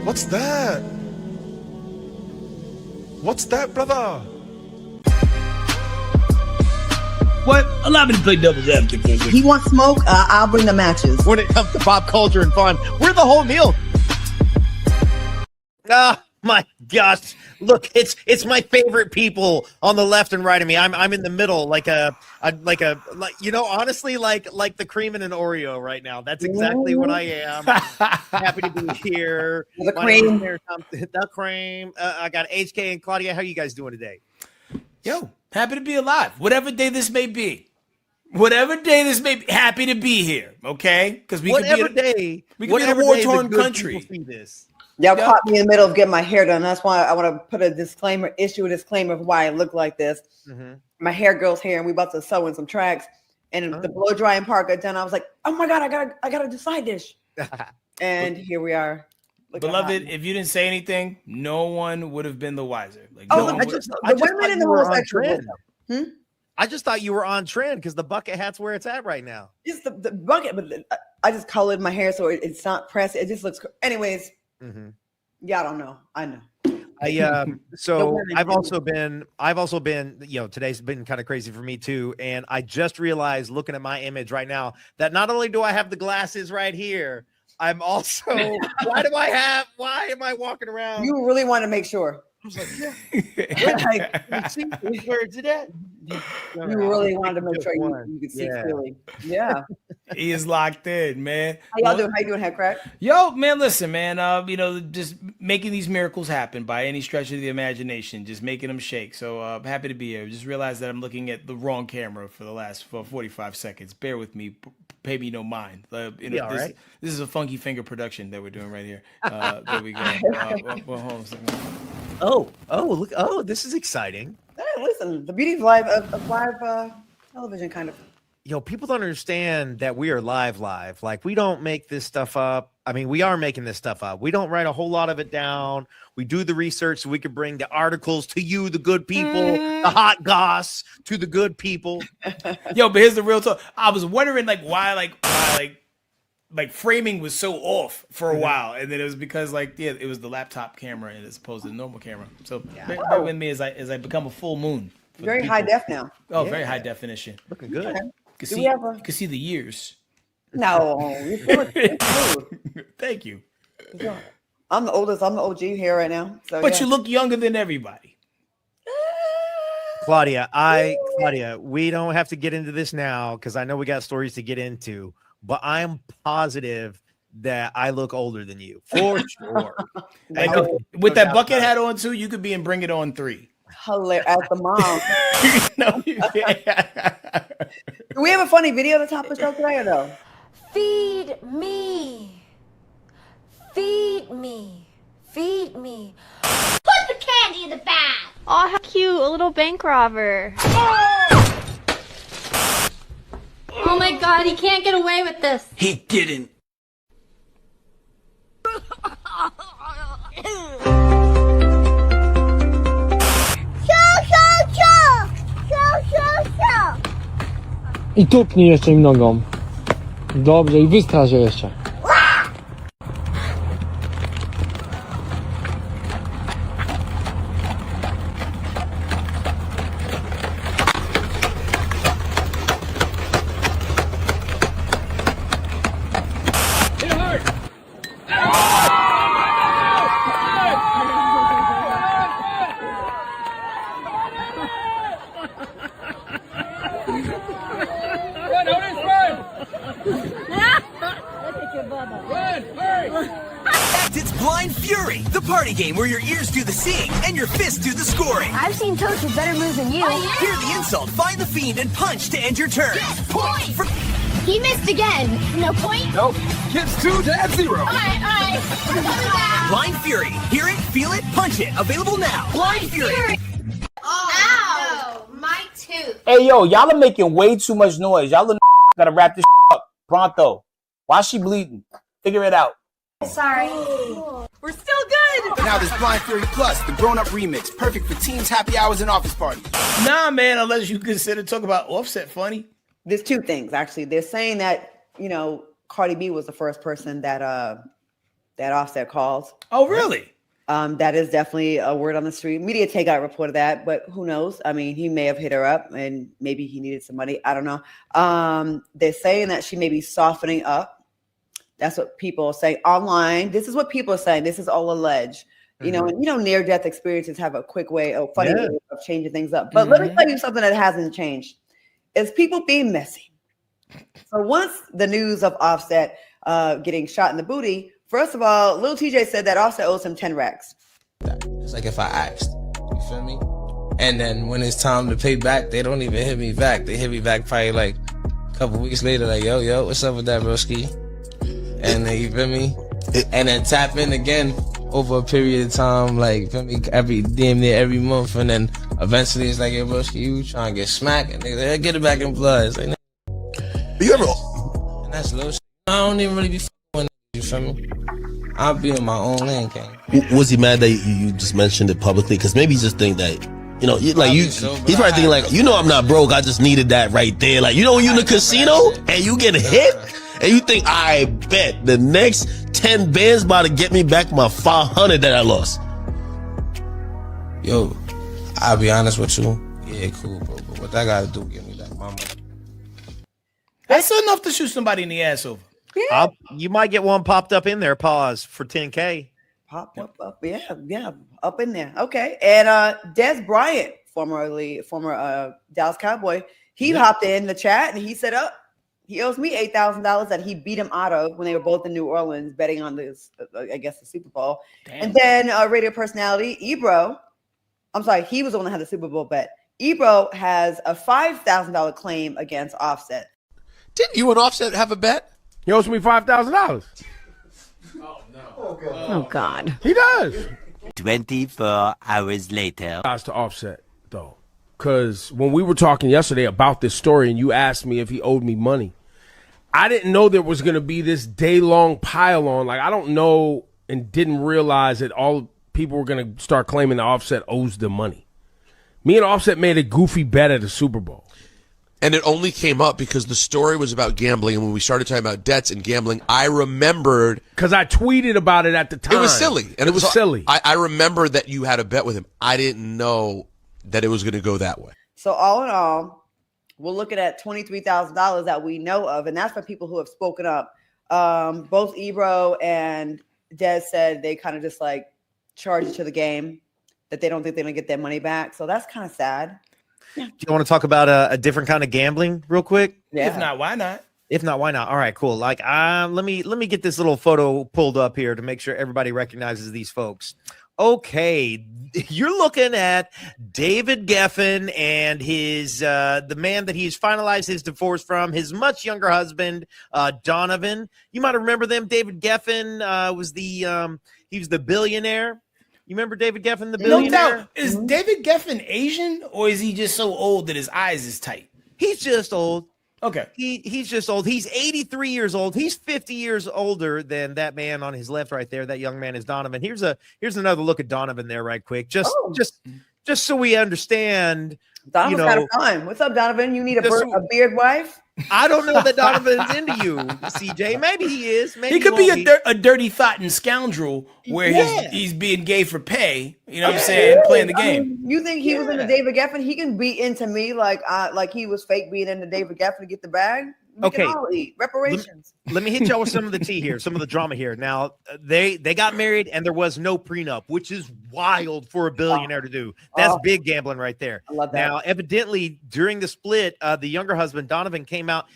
What's that? What's that, brother? What? Allow me to play devil's advocate for a second. He wants smoke, I'll bring the matches. When it comes to pop culture and fun, we're the whole meal. Oh my gosh! Look, it's my favorite people on the left and right of me. I'm in the middle, like honestly, like the cream in an Oreo right now. That's exactly what I am. Happy to be here. The cream. The cream. I got HK and Claudia. How are you guys doing today? Yo, happy to be alive. Whatever day this may be. Happy to be here. Okay? Because we could be in a war-torn country. Y'all caught me in the middle of getting my hair done. That's why I want to put a disclaimer of why I look like this. Mm-hmm. My hair girl's hair, and we about to sew in some tracks. And the blow drying part got done. I was like, oh my God, I gotta do side dish. And here we are. Beloved, if you didn't say anything, no one would have been the wiser. Like, the women in the homosexual. I just thought you were on trend because the bucket hat's where it's at right now. It's the bucket, but I just colored my hair so it's not pressed. It just looks. Anyways. Mm-hmm. Yeah, I don't know. I know. I've also been, today's been kind of crazy for me too. And I just realized looking at my image right now that not only do I have the glasses right here, I'm also, why am I walking around? You really want to make sure. I was like, yeah. Where's it at? You really wanted to make sure you could see clearly. Yeah. He is locked in, man. How y'all doing? How you doing, Head Crack? Yo, man, listen, man. Just making these miracles happen by any stretch of the imagination, just making them shake. So I'm happy to be here. Just realized that I'm looking at the wrong camera for the last 45 seconds. Bear with me. Pay me no mind. This is a Funky Finger production that we're doing right here. There we go. Hold on a second. Look! Oh, this is exciting. Hey, listen, the beauty of live television, kind of. Yo, people don't understand that we are live. Like, we don't make this stuff up. I mean, we are making this stuff up. We don't write a whole lot of it down. We do the research so we can bring the articles to you, the good people, the hot goss to the good people. Yo, but here's the real talk. I was wondering, why framing was so off for a while, and then it was because it was the laptop camera as opposed to the normal camera. So bear with me as I become a full moon. Very high def now. Oh, very high definition. Looking good. Okay. You can see the years. No, thank you. I'm the oldest. I'm the OG here right now. So, but you look younger than everybody. Claudia, we don't have to get into this now because I know we got stories to get into. But I'm positive that I look older than you for sure. With that bucket hat on too, you could be in Bring It On 3. Hilarious as the mom. No, Do we have a funny video at the top of the show today or no? Feed me. Feed me. Feed me. Put the candy in the bag. Oh, how cute. A little bank robber. Oh my God, he can't get away with this. He didn't. I tupnij jeszcze im nogą. Dobrze, i wystraż je jeszcze. It's Blind Fury, the party game where your ears do the seeing and your fists do the scoring. I've seen Toast with better moves than you. Hear the insult, find the fiend, and punch to end your turn. Yes, point! He missed again. No point? Nope. Kids 2 to F0. All right. Blind Fury. Hear it, feel it, punch it. Available now. Blind Fury. Oh, no. My tooth. Hey, yo, y'all are making way too much noise. Y'all gotta wrap this up pronto. Why is she bleeding? Figure it out. Sorry. We're still good. And now there's Blind Fury Plus, the grown-up remix, perfect for teens, happy hours, and office parties. Nah, man, unless you consider talking about Offset funny. There's two things, actually. They're saying that, Cardi B was the first person that that Offset calls. Oh, really? That is definitely a word on the street. Media Takeout reported that, but who knows? I mean, he may have hit her up and maybe he needed some money. I don't know. They're saying that she may be softening up. That's what people say online. This is what people are saying. This is all alleged. You know, and near-death experiences have a quick way, a funny way of changing things up. But let me tell you something that hasn't changed. Is people being messy. So once the news of Offset getting shot in the booty, first of all, Lil TJ said that Offset owes him 10 racks. It's like if I asked, you feel me? And then when it's time to pay back, they don't even hit me back. They hit me back probably like a couple weeks later, like, yo, what's up with that, broski? And then, you feel me? And then tap in again over a period of time, like, feel me, damn near every month. And then eventually it's like, yo, broski, you trying to get smacked? And they like, get it back in blood. It's like, You ever? and that's low shit. I don't even really be f***ing, you feel me? I'll be in my own lane, King. Was he mad that you just mentioned it publicly? Because maybe he just think that, he's probably thinking like, I'm not broke. I just needed that right there. Like, when you in the casino and you get hit and you think, I bet the next 10 bands about to get me back my 500 that I lost. Yo, I'll be honest with you. Yeah, cool, bro. But what I gotta do, give me back my money. That's enough to shoot somebody in the ass over. Yeah. You might get one popped up in there. Pause for 10K. Pop up. Yeah, up in there. Okay. And Dez Bryant, former Dallas Cowboy, he hopped in the chat and he said, he owes me $8,000 that he beat him out of when they were both in New Orleans betting on this, I guess, the Super Bowl. Damn. And then radio personality Ebro, he was the one that had the Super Bowl bet. Ebro has a $5,000 claim against Offset. Didn't you and Offset have a bet? He owes me $5,000. Oh, God. He does. 24 hours later. Guys to Offset, though. Because when we were talking yesterday about this story and you asked me if he owed me money, I didn't know there was going to be this day-long pile-on. Like, I don't know and didn't realize that all people were going to start claiming that Offset owes them money. Me and Offset made a goofy bet at the Super Bowl. And it only came up because the story was about gambling. And when we started talking about debts and gambling, I remembered. Because I tweeted about it at the time. It was silly. And it was silly. I remember that you had a bet with him. I didn't know that it was going to go that way. So all in all, we're looking at $23,000 that we know of. And that's for people who have spoken up. Both Ebro and Dez said they kind of just like charge it to the game, that they don't think they're going to get their money back. So that's kind of sad. Yeah. Do you want to talk about a different kind of gambling real quick? Yeah. If not, why not? If not, why not? All right, cool. Like, let me get this little photo pulled up here to make sure everybody recognizes these folks. Okay, you're looking at David Geffen and his the man that he's finalized his divorce from, his much younger husband, Donovan. You might remember them. David Geffen he was the billionaire. You remember David Geffen, the billionaire? No doubt. Is David Geffen Asian, or is he just so old that his eyes is tight? He's just old. Okay. He's just old. He's 83 years old. He's 50 years older than that man on his left right there. That young man is Donovan. Here's another look at Donovan there right quick. Just so we understand. Donovan's kind of fun. What's up, Donovan? You need a beard wife? I don't know that Donovan's into you, CJ. Maybe he is. Maybe he could be a dirty thought and scoundrel where he's being gay for pay. You know what I'm saying? Playing the game. You think he was into David Geffen? He can be into me like he was fake being into David Geffen to get the bag. We can all eat. Reparations. Let me hit y'all with some of the tea here, some of the drama here. Now, they got married and there was no prenup, which is wild for a billionaire to do. That's big gambling right there. I love that. Now, evidently, during the split, the younger husband, Donovan, came out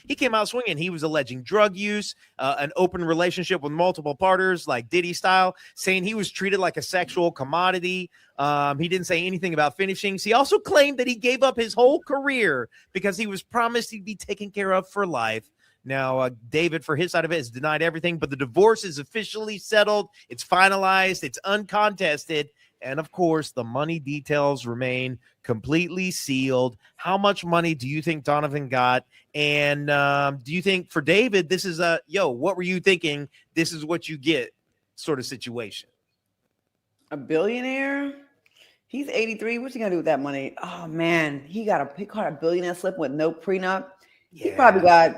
swinging. He was alleging drug use, an open relationship with multiple partners, like Diddy style, saying he was treated like a sexual commodity. He didn't say anything about finishings. He also claimed that he gave up his whole career because he was promised he'd be taken care of for life. Now, David, for his side of it, has denied everything, but the divorce is officially settled. It's finalized. It's uncontested. And, of course, the money details remain completely sealed. How much money do you think Donovan got? And do you think for David, this is what were you thinking? This is what you get sort of situation. A billionaire? He's 83. What's he gonna do with that money? Oh man, he caught a billionaire slip with no prenup. Yeah. He probably got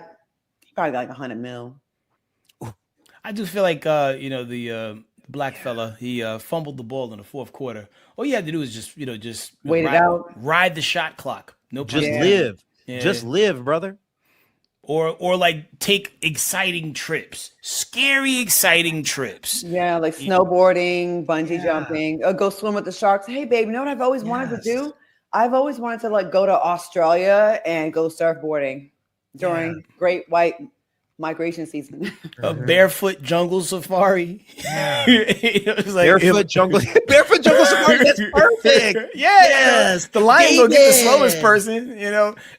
like $100 million. I do feel like the black fella, he fumbled the ball in the fourth quarter. All you had to do is just Wait it out. ride the shot clock. No Just problem. live. Yeah. Just live, brother. Or like take exciting trips, scary exciting trips. Yeah, like snowboarding, bungee jumping, or go swim with the sharks. Hey, babe, you know what I've always wanted to do? I've always wanted to like go to Australia and go surfboarding during Great White Migration season. A barefoot jungle safari. Yeah. It's like, barefoot jungle safari. That's perfect. Yes. The lion gonna get the slowest person.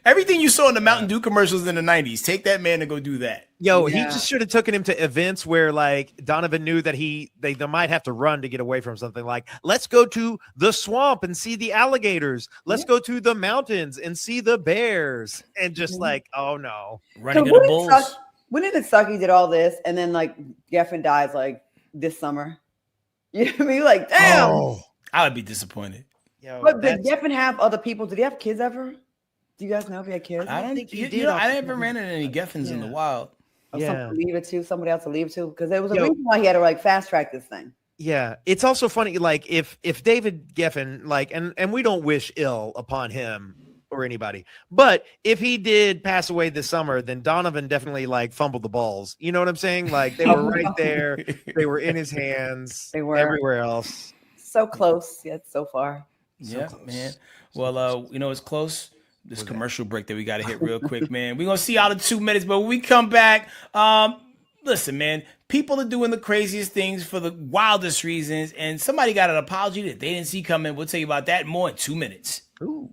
Everything you saw in the Mountain Dew commercials in the 90s. Take that man to go do that. Yo, he just should have taken him to events where like Donovan knew that they might have to run to get away from something. Like, let's go to the swamp and see the alligators. Let's go to the mountains and see the bears. And just like, oh no, running to the bulls. Wouldn't it suck he did all this and then like Geffen dies like this summer? You know what I mean? Like, damn. Oh, I would be disappointed. But did Geffen have other people? Did he have kids ever? Do you guys know if he had kids? I don't think he did. I never ran into any Geffens in the wild. Somebody else to leave it to, because there was a reason why he had to like fast track this thing. Yeah, it's also funny. Like if David Geffen, like, and we don't wish ill upon him or anybody, but if he did pass away this summer, then Donovan definitely like fumbled the balls. You know what I'm saying? Like they were right there. They were in his hands. They were everywhere else. So close yet so far. Yeah, man. Well, it's close. This commercial break that we got to hit real quick, man. We're going to see y'all in 2 minutes, but when we come back, listen, man, people are doing the craziest things for the wildest reasons, and somebody got an apology that they didn't see coming. We'll tell you about that and more in 2 minutes. Ooh.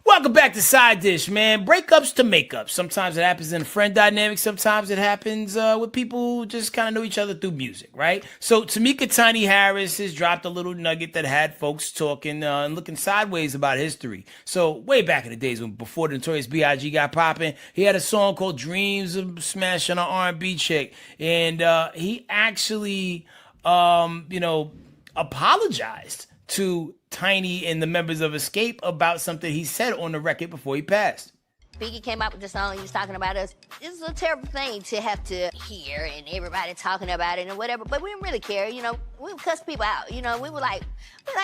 Welcome back to Side Dish, man. Breakups to makeups. Sometimes it happens in a friend dynamic. Sometimes it happens with people who just kind of know each other through music, right? So Tamika Tiny Harris has dropped a little nugget that had folks talking and looking sideways about history. So way back in the days before the Notorious B.I.G. got popping, he had a song called Dreams of Smashing an R&B Chick. And he actually, apologized to Tiny and the members of Escape about something he said on the record before he passed. Biggie came out with the song, he was talking about us. It's a terrible thing to have to hear and everybody talking about it and whatever, but we didn't really care, we would cuss people out, we were like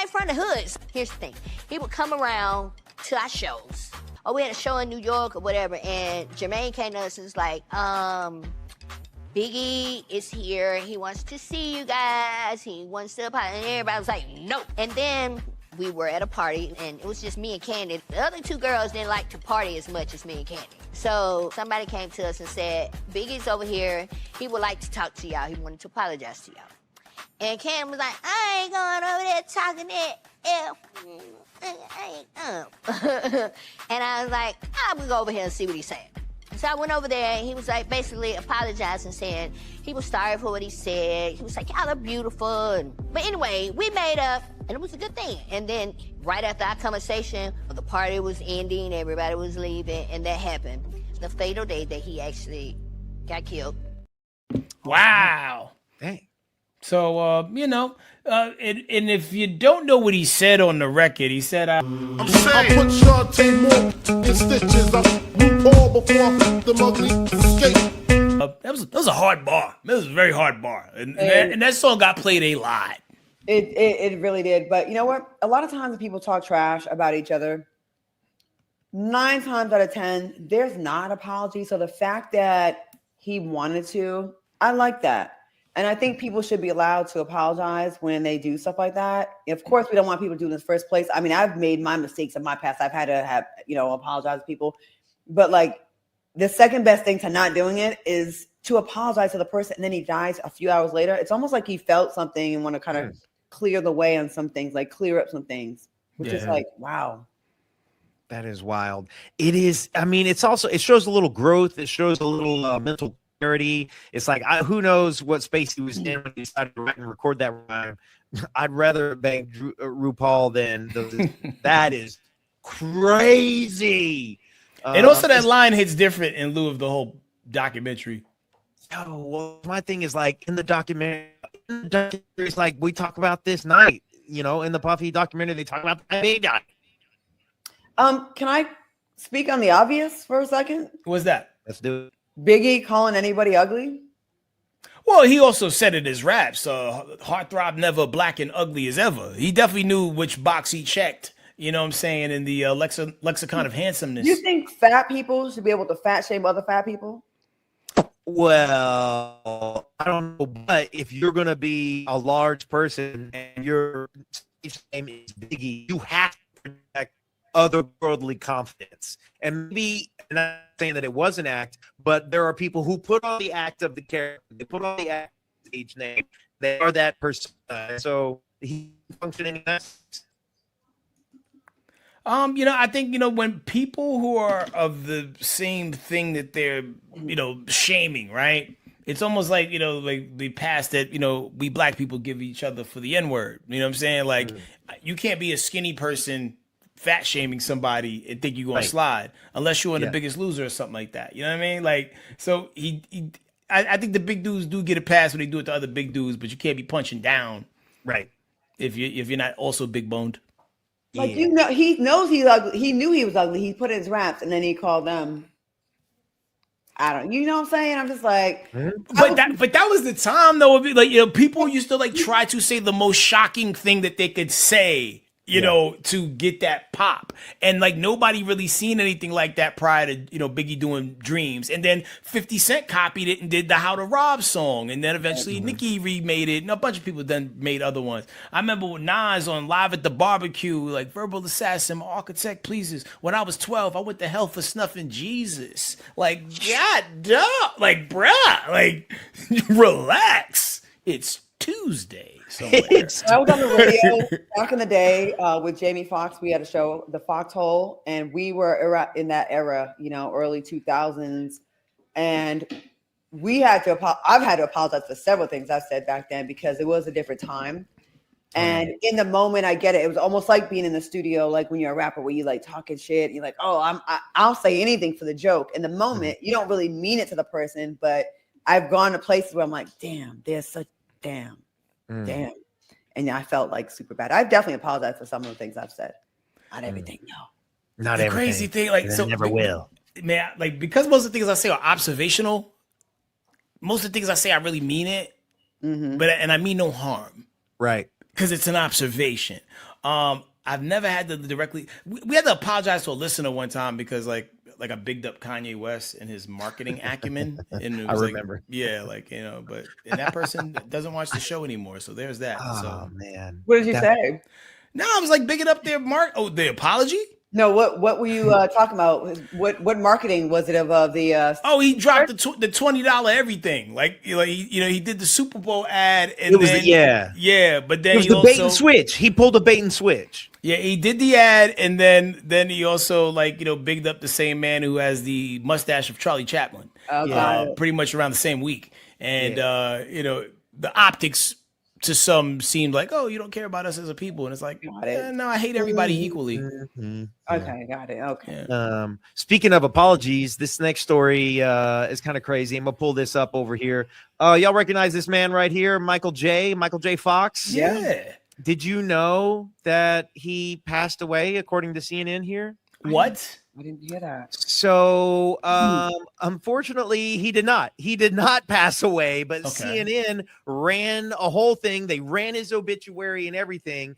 from the hoods. Here's the thing, he would come around to our shows. Or we had a show in New York or whatever, and Jermaine came to us and was like, Biggie is here, he wants to see you guys, he wants to, and everybody was like, no. And then we were at a party, and it was just me and Candy. The other two girls didn't like to party as much as me and Candy. So somebody came to us and said, Biggie's over here. He would like to talk to y'all. He wanted to apologize to y'all. And Candy was like, I ain't going over there talking that. And I was like, I'm gonna go over here and see what he's saying. So I went over there, and he was like basically apologizing, saying he was sorry for what he said. He was like, y'all are beautiful. But anyway, we made up, and it was a good thing. And then right after our conversation, the party was ending, everybody was leaving, and that happened. The fatal day that he actually got killed. Wow. Dang. So, and if you don't know what he said on the record, he said, I'm saying, I put Shantae more in stitches. I RuPaul before I put them ugly skate. That was a hard bar. That was a very hard bar. And that song got played a lot. It really did. But you know what? A lot of times when people talk trash about each other, 9 times out of 10, there's not apology. So the fact that he wanted to, I like that. And I think people should be allowed to apologize when they do stuff like that. Of course, we don't want people to do it in the first place. I mean, I've made my mistakes in my past. I've had to apologize to people. But like the second best thing to not doing it is to apologize to the person. And then he dies a few hours later. It's almost like he felt something and want to kind of clear the way on some things, like clear up some things, which is like, wow. That is wild. It is. I mean, it shows a little growth. It shows a little mental clarity. It's like, who knows what space he was in when he decided to write and record that rhyme. I'd rather bang RuPaul than that is crazy. And also that line hits different in lieu of the whole documentary. Oh, well, my thing is like in the documentary, it's like we talk about this night, in the Puffy documentary, they talk about the big night. Can I speak on the obvious for a second? What's that? Let's do it. Biggie calling anybody ugly? Well, he also said it in his raps. Heartthrob never black and ugly as ever. He definitely knew which box he checked. You know what I'm saying? In the lexicon of handsomeness. You think fat people should be able to fat shame other fat people? Well, I don't know, but if you're going to be a large person and your name is Biggie, you have to protect otherworldly confidence. And maybe, and I'm not saying that it was an act, but there are people who put on the act of the character, they put on the act of each name, they are that person. So he's functioning in that. I think, when people who are of the same thing that they're, shaming, right? It's almost like, like the past that, we black people give each other for the N-word. You know what I'm saying? Like, you can't be a skinny person fat shaming somebody and think you're going to slide unless you're in The Biggest Loser or something like that. You know what I mean? Like, so I think the big dudes do get a pass when they do it to other big dudes, but you can't be punching down. Right. If you're not also big boned. Like, he knows he's ugly. He knew he was ugly. He put in his raps and then he called them. You know what I'm saying? I'm just like, but that was the time though. Like, people used to like try to say the most shocking thing that they could say, to get that pop. And like nobody really seen anything like that prior to, Biggie doing Dreams. And then 50 Cent copied it and did the How to Rob song. And then eventually Nicki remade it. And a bunch of people then made other ones. I remember with Nas on Live at the Barbecue, like Verbal Assassin, my architect pleases. When I was 12, I went to hell for snuffing Jesus. Like, God duh. Like, bruh, like, relax. It's Tuesday. I was on the radio back in the day with Jamie Foxx. We had a show, The Foxhole, and we were in that era, early 2000s. And we had to, I've had to apologize for several things I've said back then because it was a different time. And in the moment, I get it. It was almost like being in the studio, like when you're a rapper, where you like talking shit. You're like, oh, I'll say anything for the joke. In the moment, you don't really mean it to the person, but I've gone to places where I'm like, damn, there's such damn. And I felt like super bad. I've definitely apologized for some of the things I've said. Not everything, no. Not the everything. Crazy thing, like, so never will. Man, like, because most of the things I say are observational, most of the things I say I really mean it, but and I mean no harm. Right. Because it's an observation. I've never had to directly. We had to apologize to a listener one time because like I bigged up Kanye West and his marketing acumen. And it was I remember. And that person doesn't watch the show anymore. So there's that. Oh man. What did you say? No, I was like bigging up their the apology. No, what were you talking about? What marketing was it of the? He dropped the $20 everything. Like he did the Super Bowl ad, and it was then, but then it was he the also, bait and switch. He pulled a bait and switch. Yeah, he did the ad, and then he also bigged up the same man who has the mustache of Charlie Chaplin. Pretty much around the same week, and the optics to some seemed like, oh, you don't care about us as a people, and it's like, no, I hate everybody equally. Okay, got it. Okay. Speaking of apologies, this next story is kind of crazy. I'm gonna pull this up over here. Y'all recognize this man right here, Michael J. Fox? Yeah. Did you know that he passed away, according to CNN here? What? I didn't hear that. So, unfortunately, he did not. He did not pass away, but CNN ran a whole thing. They ran his obituary and everything.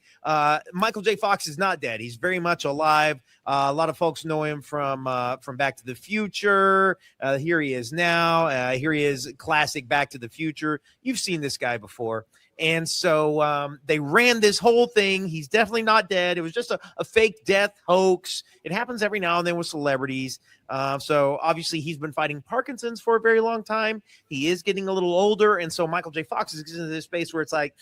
Michael J. Fox is not dead. He's very much alive. A lot of folks know him from Back to the Future. Here he is now. Here he is, classic Back to the Future. You've seen this guy before. And so they ran this whole thing. He's definitely not dead. It was just a fake death hoax. It happens every now and then with celebrities. So obviously he's been fighting Parkinson's for a very long time. He is getting a little older. And so Michael J. Fox is in this space where it's like,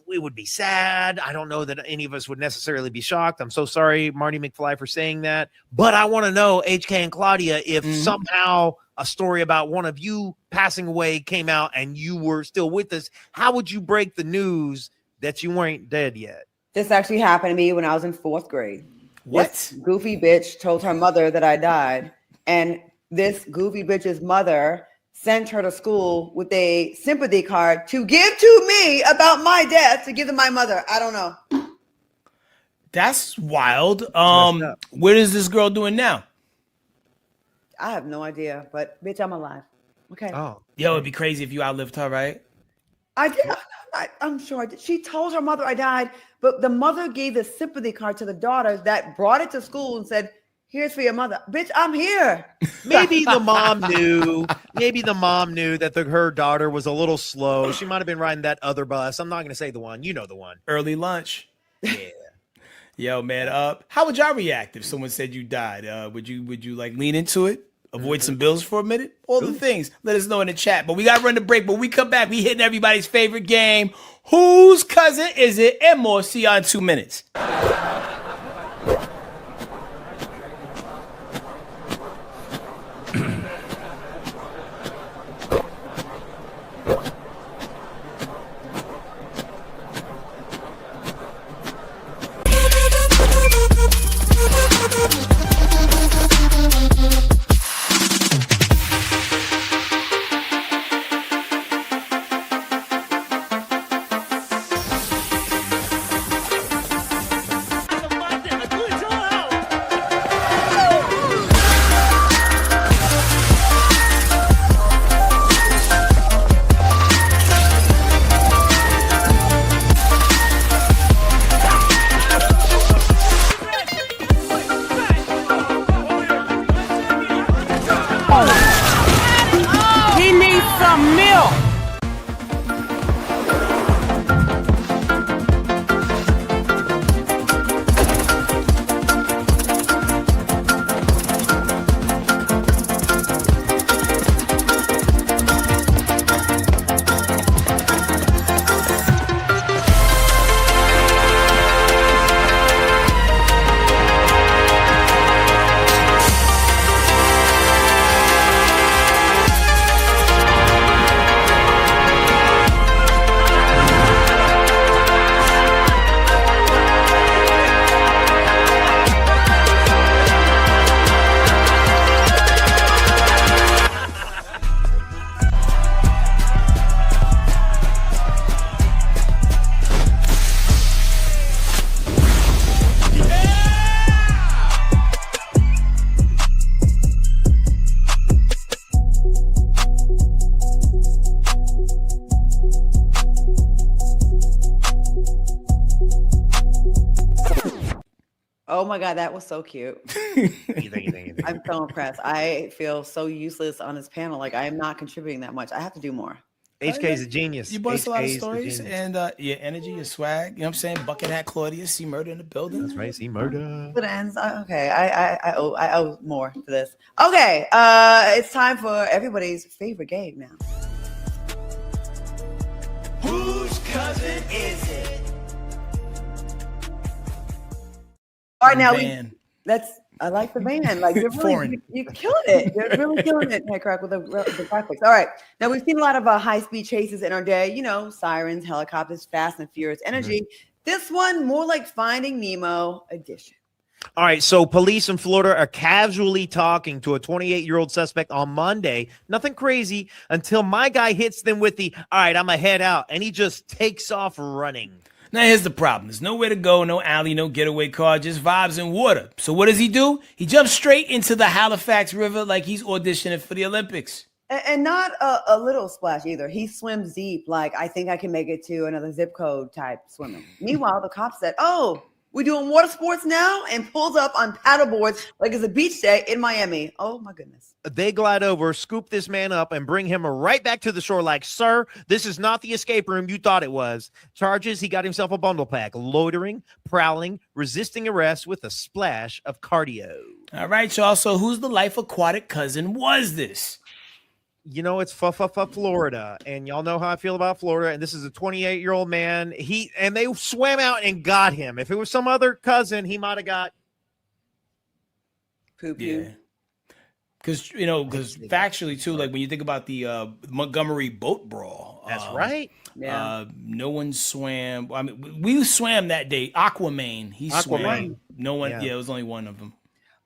we would be sad. I don't know that any of us would necessarily be shocked. I'm so sorry, Marty McFly, for saying that. But I want to know, HK and Claudia, if somehow a story about one of you passing away came out and you were still with us, how would you break the news that you weren't dead yet? This actually happened to me when I was in 4th grade. What? This goofy bitch told her mother that I died, and this goofy bitch's mother sent her to school with a sympathy card to give to me about my death, to give to my mother. I don't know. That's wild. What is this girl doing now? I have no idea, but bitch, I'm alive. Okay. Oh, yo, it'd be crazy if you outlived her, right? I did. I'm sure I did. She told her mother I died, but the mother gave the sympathy card to the daughter that brought it to school and said, "Here's for your mother." Bitch, I'm here. Maybe the mom knew. Maybe the mom knew that her daughter was a little slow. She might have been riding that other bus. I'm not going to say the one. You know the one. Early lunch. Yeah. Yo, man. How would y'all react if someone said you died? Would you like lean into it? Avoid some bills for a minute? All the things. Let us know in the chat. But we got to run the break. But when we come back, we hitting everybody's favorite game. Whose cousin is it? And more. See y'all in 2 minutes. Oh my God, that was so cute. I'm so impressed. I feel so useless on this panel. Like I am not contributing that much. I have to do more. HK is a genius. You brought us a lot of HK is a stories, genius. and your energy, your swag. You know what I'm saying? Bucket hat Claudia, see murder in the building. That's right, see murder. Good ends. Okay, I owe more for this. Okay, it's time for everybody's favorite game now. Whose cousin is it? All right, now I like the band. Like you're really you're killing it. You're really killing it, Hey Crack, with the graphics. All right, now we've seen a lot of high-speed chases in our day. You know, sirens, helicopters, fast and furious energy. This one more like Finding Nemo edition. All right, so police in Florida are casually talking to a 28-year-old suspect on Monday. Nothing crazy until my guy hits them with the, all right, I'm going to head out. And he just takes off running. Now, here's the problem. There's nowhere to go, no alley, no getaway car, just vibes and water. So what does he do? He jumps straight into the Halifax River like he's auditioning for the Olympics. And not a little splash either. He swims deep, like I think I can make it to another zip code type swimming. Meanwhile, the cop said, oh, we're doing water sports now, and pulls up on paddleboards like it's a beach day in Miami. Oh, my goodness. They glide over, scoop this man up, and bring him right back to the shore like, sir, this is not the escape room you thought it was. Charges, he got himself a bundle pack, loitering, prowling, resisting arrest with a splash of cardio. All right, y'all. So whose the life aquatic cousin was this? You know, it's Florida, and y'all know how I feel about Florida. And this is a 28-year-old man. And they swam out and got him. If it was some other cousin, he might have got poop. Yeah, because factually too, like when you think about the Montgomery boat brawl, that's right. Yeah, no one swam. I mean, we swam that day. Aquaman, he swam. No one. Yeah, it was only one of them.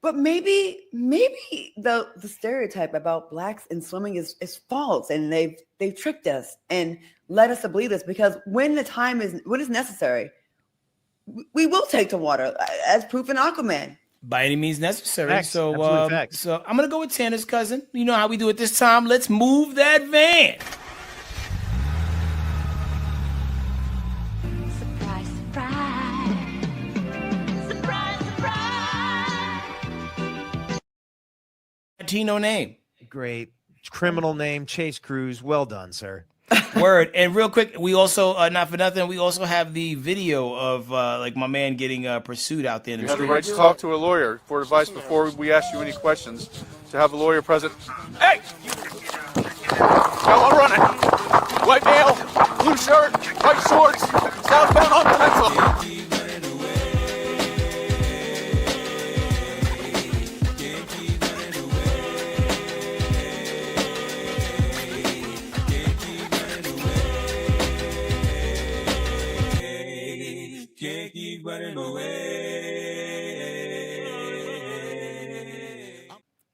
But maybe the stereotype about blacks in swimming is false, and they've tricked us and led us to believe this, because when the time is necessary, we will take to water, as proof in Aquaman. By any means necessary. Facts. So Facts. so I'm gonna go with Tanner's cousin. You know how we do it this time. Let's move that van. Surprise, surprise. Surprise, surprise. Latino name. Great. Criminal name, Chase Cruz. Well done, sir. Word. And real quick, we also, not for nothing, we also have the video of like my man getting pursued out there in the You have the street. right to talk to a lawyer for advice before we ask you any questions. To have a lawyer present. Hey! Come on, running. White male, blue shirt, white shorts, southbound on pencil.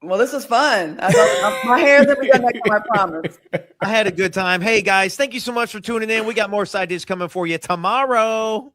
Well, this was fun. My hair's up again next time, I promise. I had a good time. Hey, guys, thank you so much for tuning in. We got more side dishes coming for you tomorrow.